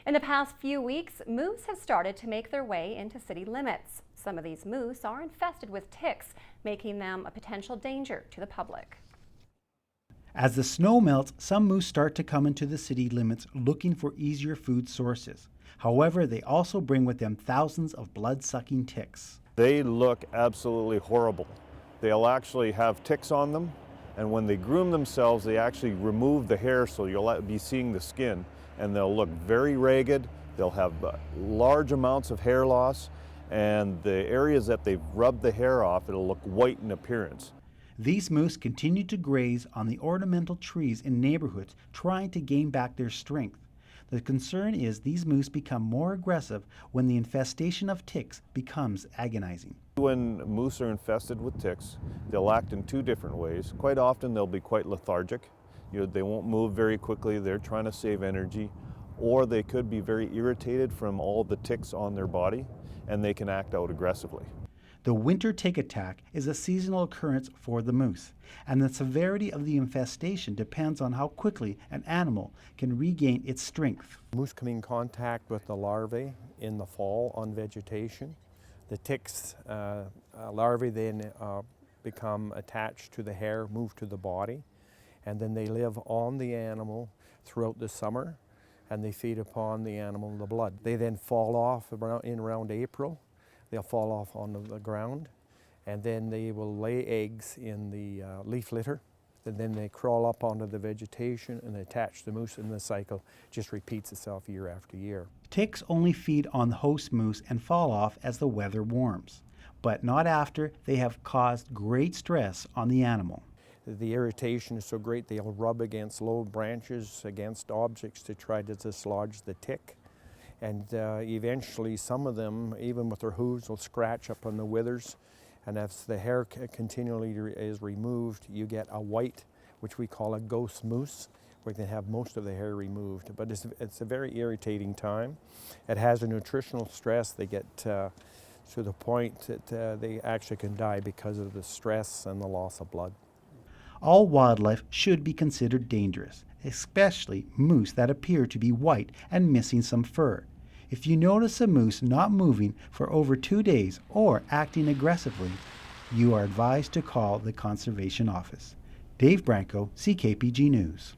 In the past few weeks, moose have started to make their way into city limits. Some of these moose are infested with ticks, making them a potential danger to the public. As the snow melts, some moose start to come into the city limits looking for easier food sources. However, they also bring with them thousands of blood-sucking ticks. They look absolutely horrible. They'll actually have ticks on them, and when they groom themselves, they actually remove the hair so you'll be seeing the skin, and they'll look very ragged. They'll have large amounts of hair loss, and the areas that they've rubbed the hair off, it'll look white in appearance. These moose continue to graze on the ornamental trees in neighborhoods, trying to gain back their strength. The concern is these moose become more aggressive when the infestation of ticks becomes agonizing. When moose are infested with ticks, they'll act in two different ways. Quite often they'll be quite lethargic. They won't move very quickly, they're trying to save energy, or they could be very irritated from all the ticks on their body, and they can act out aggressively. The winter tick attack is a seasonal occurrence for the moose, and the severity of the infestation depends on how quickly an animal can regain its strength. Moose come in contact with the larvae in the fall on vegetation. The ticks larvae then become attached to the hair, move to the body, and then they live on the animal throughout the summer, and they feed upon the animal, the blood. They then fall off around April. They'll fall off onto the ground, and then they will lay eggs in the leaf litter, and then they crawl up onto the vegetation and attach the moose, and the cycle just repeats itself year after year. Ticks only feed on the host moose and fall off as the weather warms, but not after they have caused great stress on the animal. The irritation is so great they'll rub against low branches, against objects to try to dislodge the tick. And eventually some of them, even with their hooves, will scratch up on the withers. And as the hair continually is removed, you get a white, which we call a ghost moose, where they have most of the hair removed. But it's a very irritating time. It has a nutritional stress. They get to the point that they actually can die because of the stress and the loss of blood. All wildlife should be considered dangerous, especially moose that appear to be white and missing some fur. If you notice a moose not moving for over 2 days or acting aggressively, you are advised to call the Conservation Office. Dave Branco, CKPG News.